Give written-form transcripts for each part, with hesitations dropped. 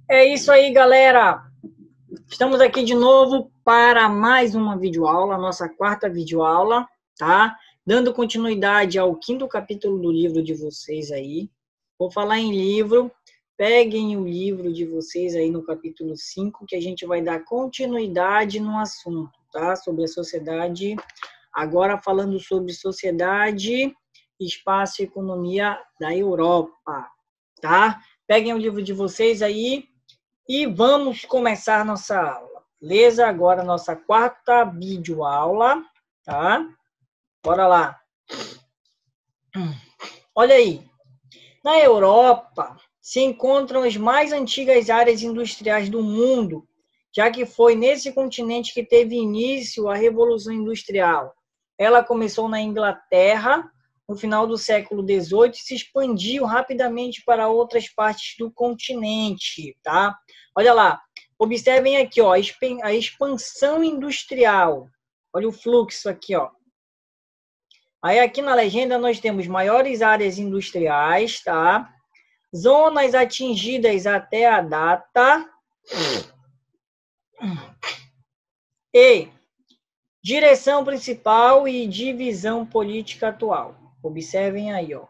É isso aí, galera. Estamos aqui de novo para mais uma videoaula, nossa quarta videoaula, tá? Dando continuidade ao quinto capítulo do livro de vocês aí. Vou falar em livro. Peguem o livro de vocês aí no capítulo 5, que a gente vai dar continuidade no assunto, tá? Sobre a sociedade. Agora falando sobre sociedade, espaço e economia da Europa, tá? Peguem o livro de vocês aí e vamos começar nossa aula, beleza? Agora nossa quarta videoaula, tá? Bora lá. Olha aí, na Europa se encontram as mais antigas áreas industriais do mundo, já que foi nesse continente que teve início a Revolução Industrial. Ela começou na Inglaterra no final do século XVIII e se expandiu rapidamente para outras partes do continente, tá? Olha lá, observem aqui, ó, a expansão industrial. Olha o fluxo aqui, ó. Aí aqui na legenda nós temos maiores áreas industriais, tá? Zonas atingidas até a data e direção principal e divisão política atual. Observem aí, ó.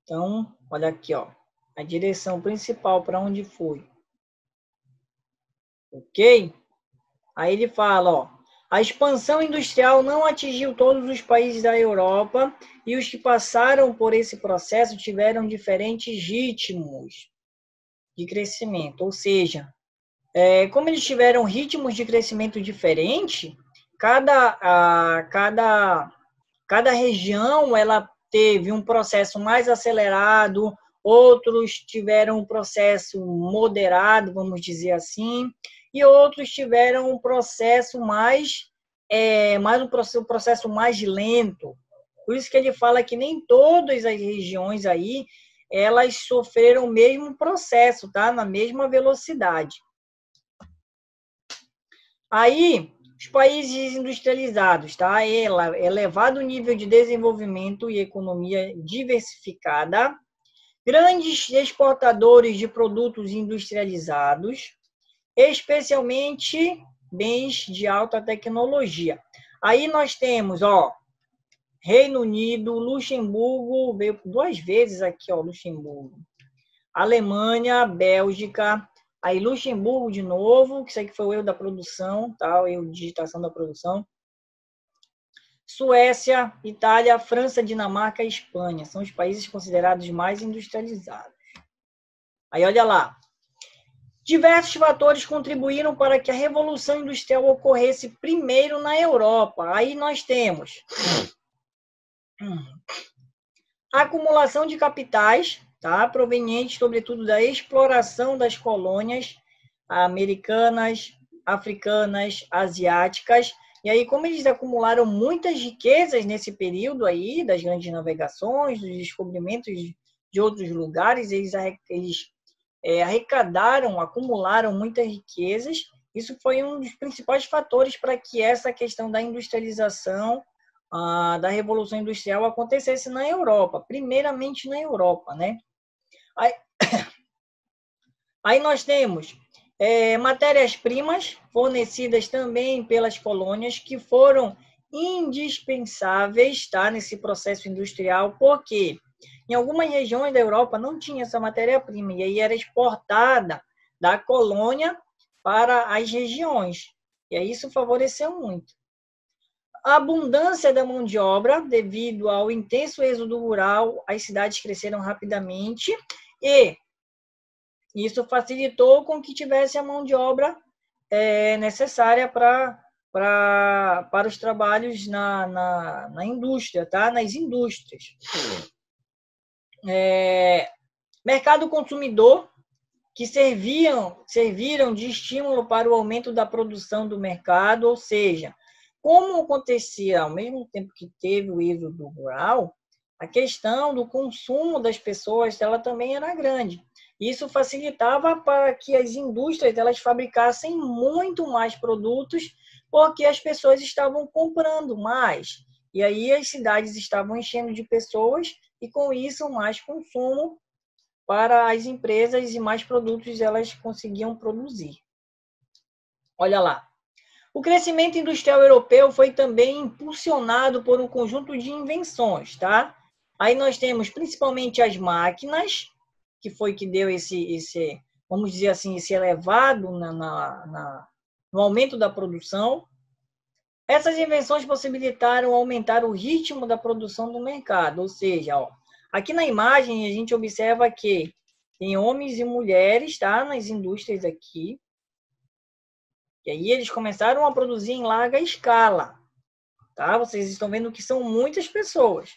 Então, olha aqui, ó. A direção principal para onde foi. Ok? Aí ele fala, ó. A expansão industrial não atingiu todos os países da Europa e os que passaram por esse processo tiveram diferentes ritmos de crescimento. Ou seja, como eles tiveram ritmos de crescimento diferentes, cada região ela teve um processo mais acelerado, outros tiveram um processo moderado, vamos dizer assim, e outros tiveram um processo um processo mais lento. Por isso que ele fala que nem todas as regiões aí elas sofreram o mesmo processo, tá? Na mesma velocidade. Aí, os países industrializados, tá? Elevado nível de desenvolvimento e economia diversificada, grandes exportadores de produtos industrializados, especialmente bens de alta tecnologia. Aí nós temos, ó, Reino Unido, Luxemburgo, veio duas vezes aqui, ó, Luxemburgo. Alemanha, Bélgica, aí Luxemburgo de novo, que isso aqui foi o erro da produção, tá? O erro de digitação da produção. Suécia, Itália, França, Dinamarca e Espanha. São os países considerados mais industrializados. Aí olha lá. Diversos fatores contribuíram para que a Revolução Industrial ocorresse primeiro na Europa. Aí nós temos a acumulação de capitais, tá? Provenientes, sobretudo, da exploração das colônias americanas, africanas, asiáticas. E aí, como eles acumularam muitas riquezas nesse período aí, das grandes navegações, dos descobrimentos de outros lugares, eles arrecadaram, acumularam muitas riquezas. Isso foi um dos principais fatores para que essa questão da industrialização, da Revolução Industrial acontecesse na Europa, primeiramente na Europa, né? Aí nós temos matérias-primas fornecidas também pelas colônias que foram indispensáveis, tá, nesse processo industrial, porque em algumas regiões da Europa não tinha essa matéria-prima e aí era exportada da colônia para as regiões. E aí isso favoreceu muito. A abundância da mão de obra, devido ao intenso êxodo rural, as cidades cresceram rapidamente e isso facilitou com que tivesse a mão de obra necessária para os trabalhos na indústria, tá? Nas indústrias. Mercado consumidor, que serviram de estímulo para o aumento da produção do mercado, ou seja, como acontecia ao mesmo tempo que teve o êxodo rural, a questão do consumo das pessoas ela também era grande. Isso facilitava para que as indústrias elas fabricassem muito mais produtos, porque as pessoas estavam comprando mais. E aí as cidades estavam enchendo de pessoas e com isso mais consumo para as empresas e mais produtos elas conseguiam produzir. Olha lá. O crescimento industrial europeu foi também impulsionado por um conjunto de invenções, tá? Aí nós temos principalmente as máquinas, que foi que deu esse vamos dizer assim, esse elevado no aumento da produção. Essas invenções possibilitaram aumentar o ritmo da produção do mercado, ou seja, ó, aqui na imagem a gente observa que tem homens e mulheres, tá, nas indústrias aqui, e aí eles começaram a produzir em larga escala, tá? Vocês estão vendo que são muitas pessoas.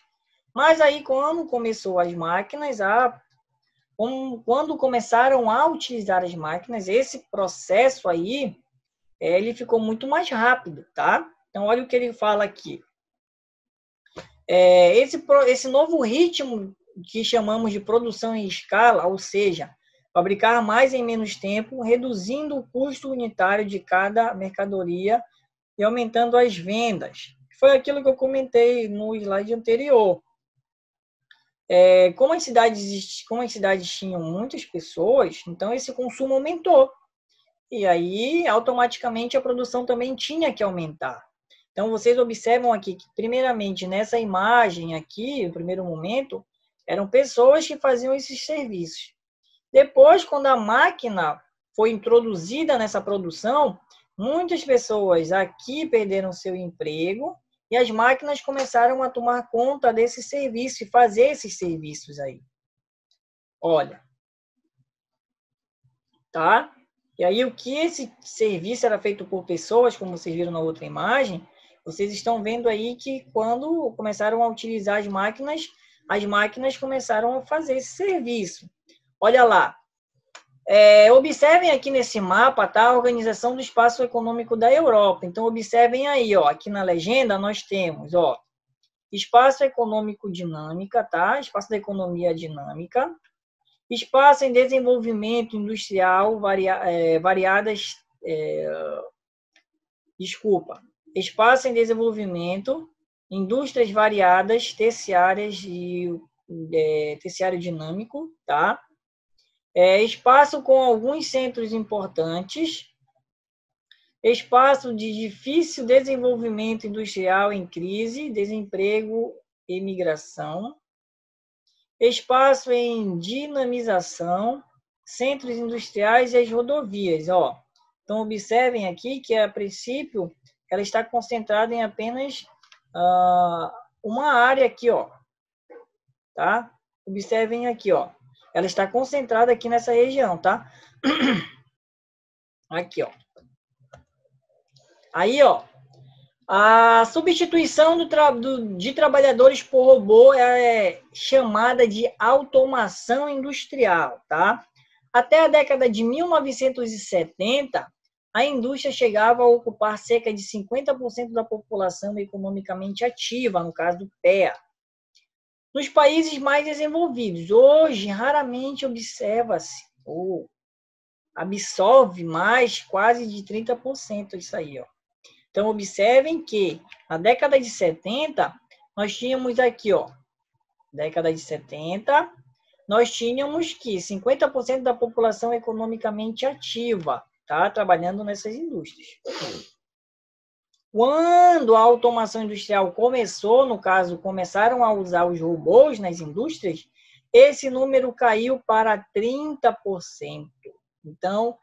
Mas aí quando começou as máquinas, quando começaram a utilizar as máquinas, esse processo aí, ele ficou muito mais rápido, tá? Então, olha o que ele fala aqui. Esse novo ritmo que chamamos de produção em escala, ou seja, fabricar mais em menos tempo, reduzindo o custo unitário de cada mercadoria e aumentando as vendas. Foi aquilo que eu comentei no slide anterior. Como as cidades tinham muitas pessoas, então esse consumo aumentou. E aí, automaticamente, a produção também tinha que aumentar. Então, vocês observam aqui que, primeiramente, nessa imagem aqui, no primeiro momento, eram pessoas que faziam esses serviços. Depois, quando a máquina foi introduzida nessa produção, muitas pessoas aqui perderam seu emprego e as máquinas começaram a tomar conta desse serviço e fazer esses serviços aí. Olha. Tá? E aí, o que esse serviço era feito por pessoas, como vocês viram na outra imagem, vocês estão vendo aí que quando começaram a utilizar as máquinas começaram a fazer esse serviço. Olha lá. Observem aqui nesse mapa, tá? A organização do espaço econômico da Europa. Então, observem aí, ó, aqui na legenda nós temos, ó, espaço econômico dinâmica, tá? Espaço da economia dinâmica. Espaço em desenvolvimento industrial, Espaço em desenvolvimento, indústrias variadas, terciárias e terciário dinâmico, tá? Espaço com alguns centros importantes, espaço de difícil desenvolvimento industrial em crise, desemprego e migração, espaço em dinamização, centros industriais e as rodovias. Ó. Então, observem aqui que, a princípio, ela está concentrada em apenas uma área aqui, ó. Tá? Observem aqui, ó. Ela está concentrada aqui nessa região, tá? Aqui, ó. Aí, ó. A substituição de trabalhadores por robô é chamada de automação industrial, tá? Até a década de 1970, a indústria chegava a ocupar cerca de 50% da população economicamente ativa, no caso do PEA. Nos países mais desenvolvidos, hoje raramente observa-se ou absorve mais quase de 30% disso aí, ó. Então, observem que na década de 70, nós tínhamos aqui, ó, década de 70, nós tínhamos que 50% da população economicamente ativa, tá? Trabalhando nessas indústrias. Quando a automação industrial começou, no caso, começaram a usar os robôs nas indústrias, esse número caiu para 30%. Então,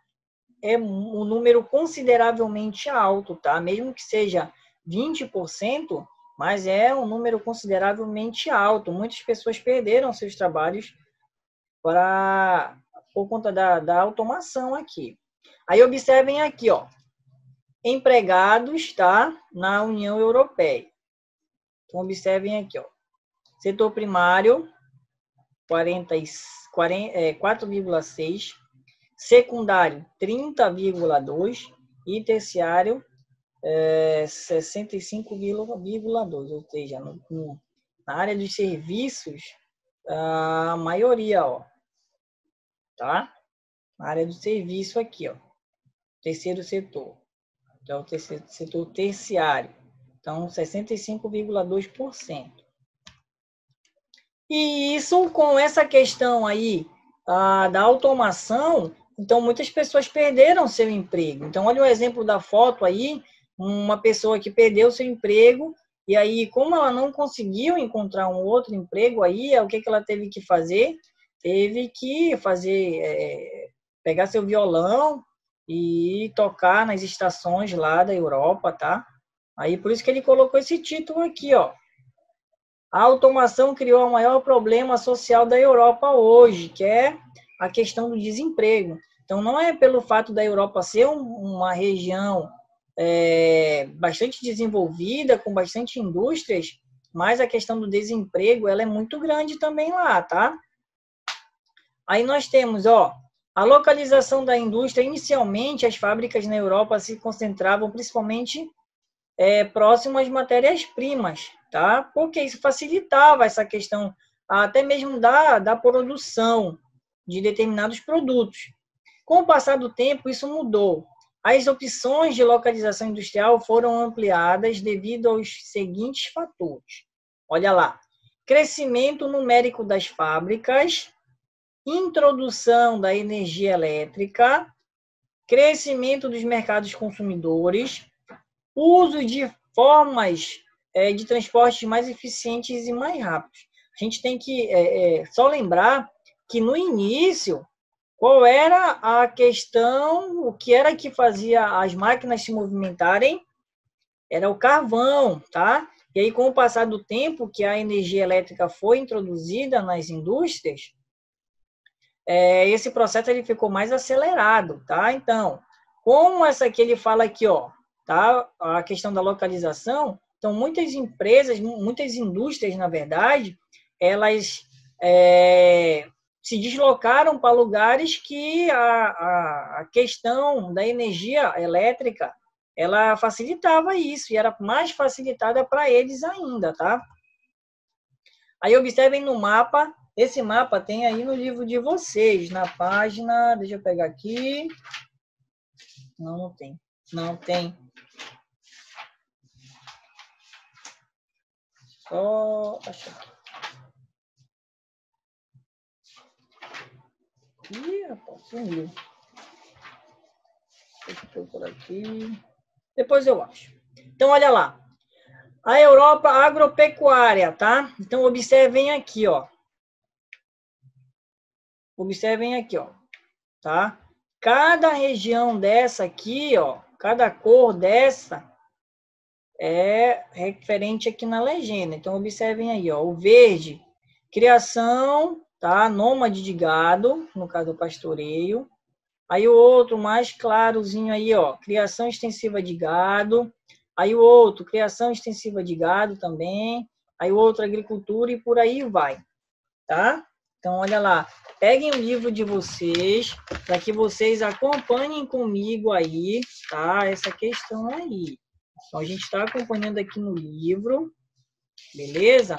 é um número consideravelmente alto, tá? Mesmo que seja 20%, mas é um número consideravelmente alto. Muitas pessoas perderam seus trabalhos por conta da automação aqui. Aí observem aqui, ó, empregados, tá? Na União Europeia. Então, observem aqui, ó, setor primário, 4,6%, secundário 30,2% e terciário 65,2%, ou seja, na área dos serviços, a maioria, ó, tá? Na área do serviço aqui, ó, terceiro setor, que é o setor terciário, então 65,2%. E isso com essa questão aí da automação, então muitas pessoas perderam seu emprego. Então, olha o exemplo da foto aí, uma pessoa que perdeu seu emprego, e aí, como ela não conseguiu encontrar um outro emprego aí, o que ela teve que fazer? Teve que pegar seu violão e tocar nas estações lá da Europa, tá? Aí, por isso que ele colocou esse título aqui, ó. A automação criou o maior problema social da Europa hoje, que é a questão do desemprego. Então, não é pelo fato da Europa ser uma região bastante desenvolvida, com bastante indústrias, mas a questão do desemprego ela é muito grande também lá, tá? Aí nós temos, ó, a localização da indústria. Inicialmente, as fábricas na Europa se concentravam principalmente próximo às matérias-primas, tá? Porque isso facilitava essa questão até mesmo da produção de determinados produtos. Com o passar do tempo, isso mudou. As opções de localização industrial foram ampliadas devido aos seguintes fatores. Olha lá. Crescimento numérico das fábricas, introdução da energia elétrica, crescimento dos mercados consumidores, uso de formas de transporte mais eficientes e mais rápidos. A gente tem que só lembrar que no início, qual era a questão, o que era que fazia as máquinas se movimentarem? Era o carvão, tá? E aí, com o passar do tempo que a energia elétrica foi introduzida nas indústrias, esse processo ele ficou mais acelerado, tá? Então, como essa aqui ele fala aqui, ó, tá? A questão da localização. Então, muitas empresas, muitas indústrias, na verdade, elas se deslocaram para lugares que a questão da energia elétrica ela facilitava isso e era mais facilitada para eles ainda, tá? Aí observem no mapa. Esse mapa tem aí no livro de vocês, na página, deixa eu pegar aqui. Não tem. Não tem. Só achar aqui. Ih, rapaz, sumiu. Deixa eu procurar aqui. Depois eu acho. Então, olha lá. A Europa agropecuária, tá? Então, observem aqui, ó. Observem aqui, ó. Tá? Cada região dessa aqui, ó, cada cor dessa é referente aqui na legenda. Então, observem aí, ó, o verde, criação, tá? Nômade de gado, no caso do pastoreio. Aí o outro mais clarozinho aí, ó, criação extensiva de gado. Aí o outro, criação extensiva de gado também. Aí o outro, agricultura e por aí vai, tá? Então, olha lá, peguem o livro de vocês, para que vocês acompanhem comigo aí, tá? Essa questão aí. Então, a gente está acompanhando aqui no livro, beleza?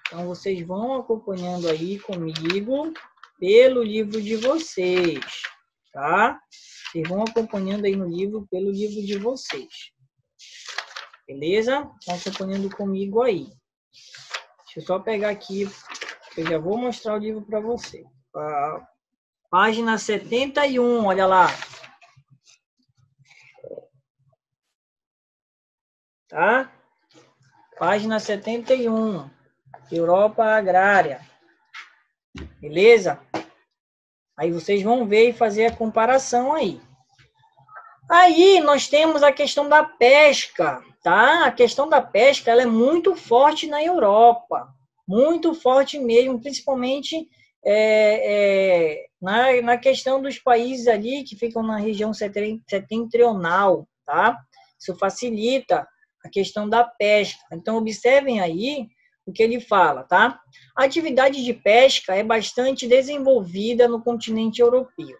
Então, vocês vão acompanhando aí comigo pelo livro de vocês, tá? Vocês vão acompanhando aí no livro, pelo livro de vocês. Beleza? Estão acompanhando comigo aí. Deixa eu só pegar aqui, eu já vou mostrar o livro para você. Página 71, olha lá. Tá? Página 71, Europa Agrária. Beleza? Aí vocês vão ver e fazer a comparação aí. Aí nós temos a questão da pesca, tá? A questão da pesca ela é muito forte na Europa, muito forte mesmo, principalmente na questão dos países ali que ficam na região setentrional, tá? Isso facilita a questão da pesca. Então, observem aí o que ele fala, tá? A atividade de pesca é bastante desenvolvida no continente europeu,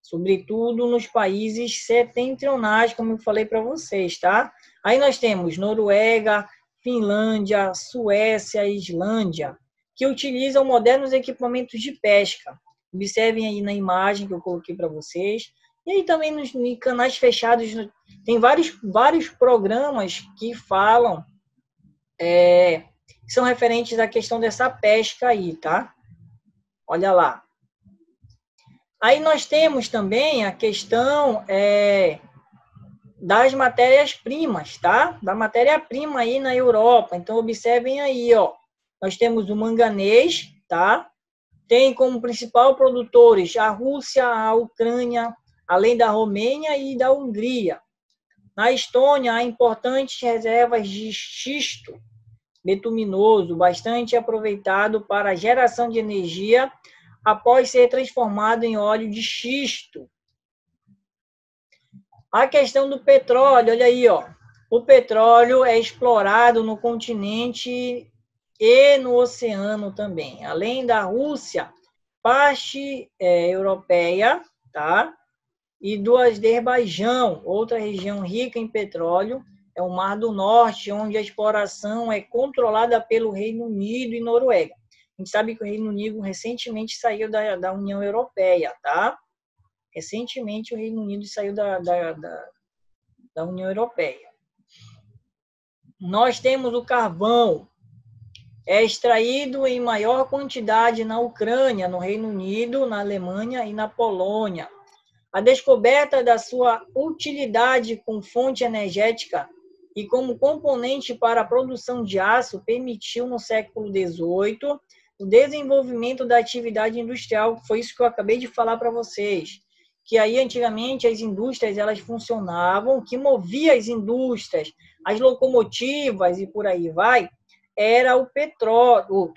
sobretudo nos países setentrionais, como eu falei para vocês, tá? Aí nós temos Noruega, Finlândia, Suécia e Islândia, que utilizam modernos equipamentos de pesca. Observem aí na imagem que eu coloquei para vocês. E aí também nos canais fechados, tem vários programas que falam, que são referentes à questão dessa pesca aí, tá? Olha lá. Aí nós temos também a questão das matérias-primas, tá? Da matéria-prima aí na Europa. Então, observem aí, ó. Nós temos o manganês, tá? Tem como principal produtores a Rússia, a Ucrânia, além da Romênia e da Hungria. Na Estônia, há importantes reservas de xisto betuminoso, bastante aproveitado para a geração de energia após ser transformado em óleo de xisto. A questão do petróleo, olha aí, ó. O petróleo é explorado no continente e no oceano também. Além da Rússia, parte europeia, tá? E do Azerbaijão, outra região rica em petróleo, é o Mar do Norte, onde a exploração é controlada pelo Reino Unido e Noruega. A gente sabe que o Reino Unido recentemente saiu da União Europeia, tá? Recentemente o Reino Unido saiu da União Europeia. Nós temos o carvão, é extraído em maior quantidade na Ucrânia, no Reino Unido, na Alemanha e na Polônia. A descoberta da sua utilidade como fonte energética e como componente para a produção de aço permitiu, no século XVIII, o desenvolvimento da atividade industrial. Foi isso que eu acabei de falar para vocês. Que aí, antigamente, as indústrias elas funcionavam, o que movia as indústrias, as locomotivas e por aí vai, era o petróleo,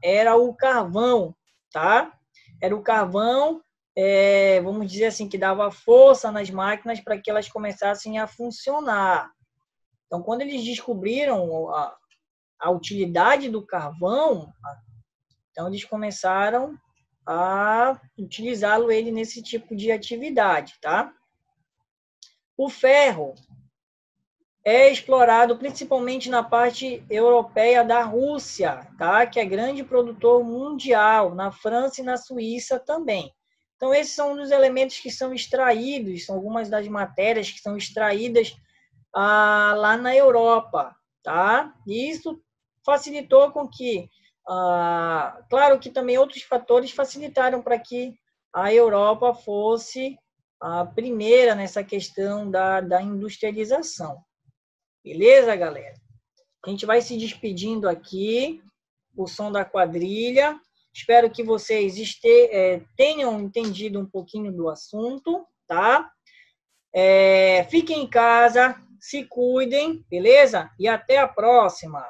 era o carvão, tá? Era o carvão, vamos dizer assim, que dava força nas máquinas para que elas começassem a funcionar. Então, quando eles descobriram a utilidade do carvão, então eles começaram a utilizá-lo ele nesse tipo de atividade, tá? O ferro é explorado principalmente na parte europeia da Rússia, tá? Que é grande produtor mundial, na França e na Suíça também. Então, esses são um dos elementos que são extraídos, são algumas das matérias que são extraídas lá na Europa, tá? E isso facilitou com que, claro que também outros fatores facilitaram para que a Europa fosse a primeira nessa questão da industrialização. Beleza, galera? A gente vai se despedindo aqui, o som da quadrilha. Espero que vocês tenham entendido um pouquinho do assunto, tá? Fiquem em casa, se cuidem, beleza? E até a próxima!